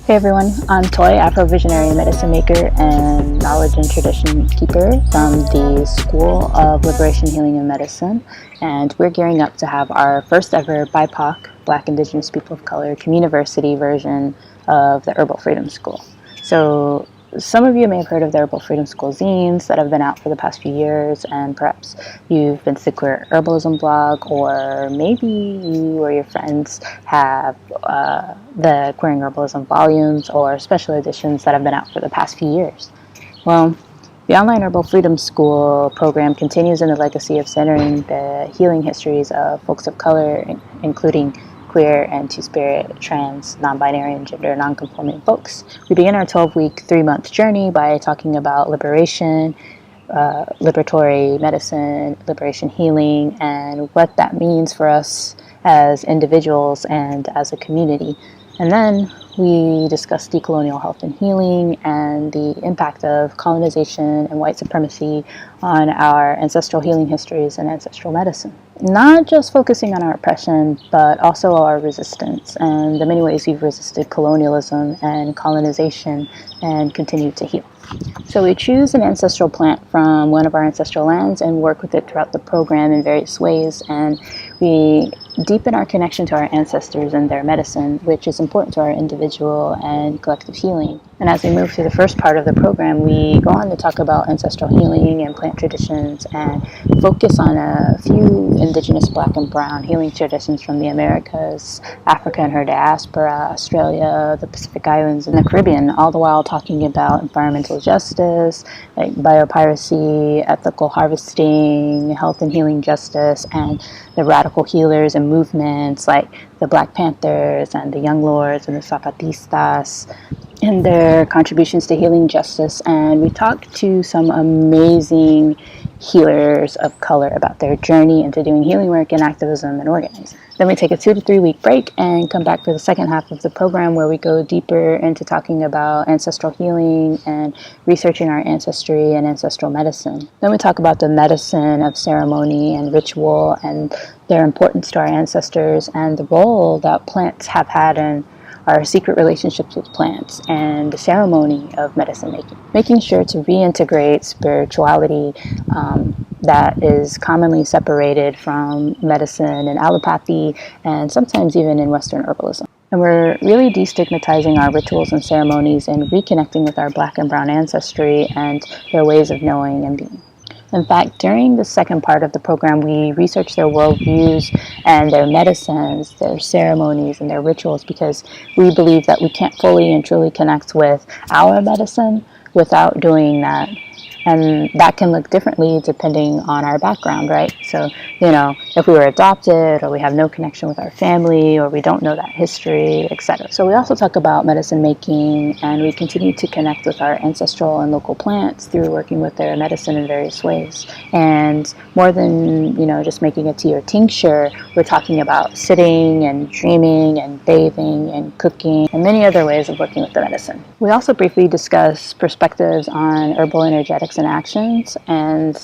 Hey everyone, I'm Toy, Afro-Visionary medicine maker and knowledge and tradition keeper from the School of Liberation, Healing, and Medicine, and we're gearing up to have our first ever BIPOC, Black Indigenous People of Color, Communiversity version of the Herbal Freedom School. So some of you may have heard of the Herbal Freedom School zines that have been out for the past few years, and perhaps you've been to the Queer Herbalism blog, or maybe you or your friends have the Queer Herbalism volumes or special editions that have been out for the past few years. Well, the online Herbal Freedom School program continues in the legacy of centering the healing histories of folks of color, including queer and two-spirit, trans, non-binary, and gender non-conforming folks. We begin our 12-week, 3-month journey by talking about liberation, liberatory medicine, liberation healing, and what that means for us as individuals and as a community. And then we discuss decolonial health and healing and the impact of colonization and white supremacy on our ancestral healing histories and ancestral medicine. Not just focusing on our oppression, but also our resistance and the many ways we've resisted colonialism and colonization and continue to heal. So we choose an ancestral plant from one of our ancestral lands and work with it throughout the program in various ways, and we deepen our connection to our ancestors and their medicine, which is important to our individual and collective healing. And as we move through the first part of the program, we go on to talk about ancestral healing and plant traditions and focus on a few indigenous Black and brown healing traditions from the Americas, Africa and her diaspora, Australia, the Pacific Islands, and the Caribbean, all the while talking about environmental justice, like biopiracy, ethical harvesting, health and healing justice, and the radical healers and movements like the Black Panthers and the Young Lords and the Zapatistas and their contributions to healing justice. And we talked to some amazing healers of color about their journey into doing healing work and activism and organizing. Then we take a 2 to 3 week break and come back for the second half of the program, where we go deeper into talking about ancestral healing and researching our ancestry and ancestral medicine. Then we talk about the medicine of ceremony and ritual and their importance to our ancestors and the role that plants have had in our secret relationships with plants and the ceremony of medicine making. Making sure to reintegrate spirituality that is commonly separated from medicine and allopathy, and sometimes even in Western herbalism. And we're really destigmatizing our rituals and ceremonies and reconnecting with our Black and brown ancestry and their ways of knowing and being. In fact, during the second part of the program, we research their worldviews and their medicines, their ceremonies, and their rituals, because we believe that we can't fully and truly connect with our medicine without doing that. And that can look differently depending on our background, right? So, if we were adopted, or we have no connection with our family, or we don't know that history, etc. So we also talk about medicine making, and we continue to connect with our ancestral and local plants through working with their medicine in various ways. And more than, just making a tea or tincture, we're talking about sitting and dreaming and bathing and cooking and many other ways of working with the medicine. We also briefly discuss perspectives on herbal energetics and actions, and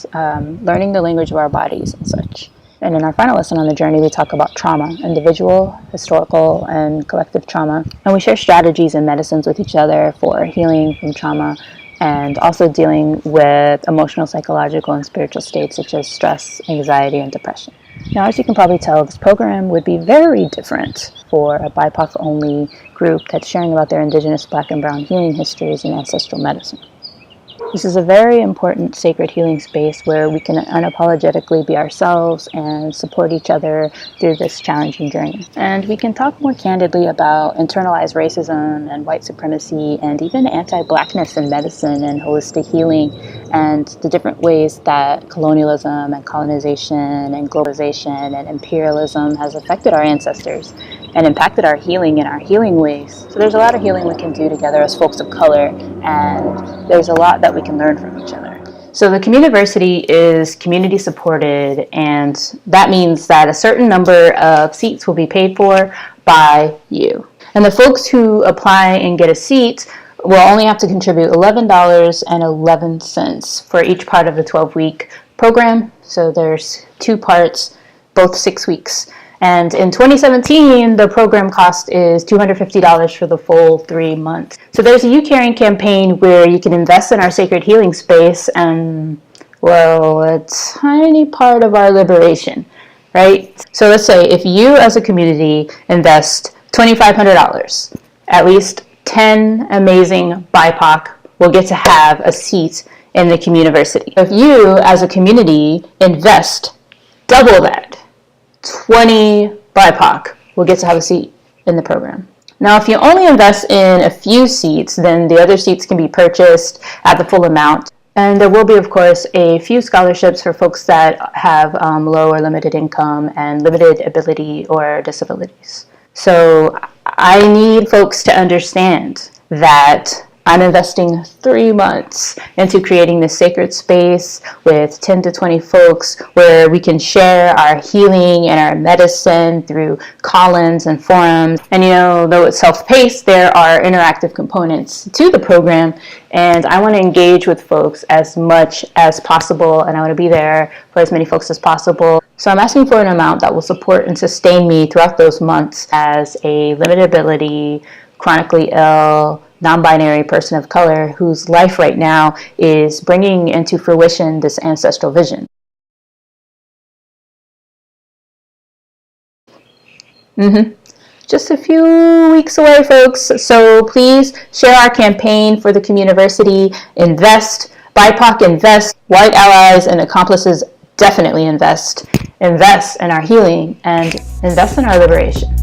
learning the language of our bodies and such. And in our final lesson on the journey, we talk about trauma, individual, historical, and collective trauma. And we share strategies and medicines with each other for healing from trauma, and also dealing with emotional, psychological, and spiritual states such as stress, anxiety, and depression. Now, as you can probably tell, this program would be very different for a BIPOC-only group that's sharing about their indigenous Black and brown healing histories and ancestral medicine. This is a very important sacred healing space where we can unapologetically be ourselves and support each other through this challenging journey. And we can talk more candidly about internalized racism and white supremacy and even anti-Blackness in medicine and holistic healing, and the different ways that colonialism and colonization and globalization and imperialism has affected our ancestors and impacted our healing in our healing ways. So there's a lot of healing we can do together as folks of color, and there's a lot that we can learn from each other. So the Communiversity is community supported, and that means that a certain number of seats will be paid for by you. And the folks who apply and get a seat will only have to contribute $11.11 for each part of the 12-week program. So there's 2 parts, both 6 weeks. And in 2017, the program cost is $250 for the full 3 months. So there's a You Caring campaign where you can invest in our sacred healing space and, well, a tiny part of our liberation, right? So let's say if you as a community invest $2,500, at least 10 amazing BIPOC will get to have a seat in the Communiversity. If you as a community invest double that, 20 BIPOC will get to have a seat in the program. Now, if you only invest in a few seats, then the other seats can be purchased at the full amount. And there will be, of course, a few scholarships for folks that have low or limited income and limited ability or disabilities. So I need folks to understand that I'm investing 3 months into creating this sacred space with 10 to 20 folks where we can share our healing and our medicine through call-ins and forums. And though it's self-paced, there are interactive components to the program, and I want to engage with folks as much as possible, and I want to be there for as many folks as possible. So I'm asking for an amount that will support and sustain me throughout those months as a limited ability, chronically ill, non-binary person of color whose life right now is bringing into fruition this ancestral vision. Just a few weeks away, folks. So please share our campaign for the Communiversity. Invest, BIPOC invest, white allies and accomplices definitely invest. Invest in our healing and invest in our liberation.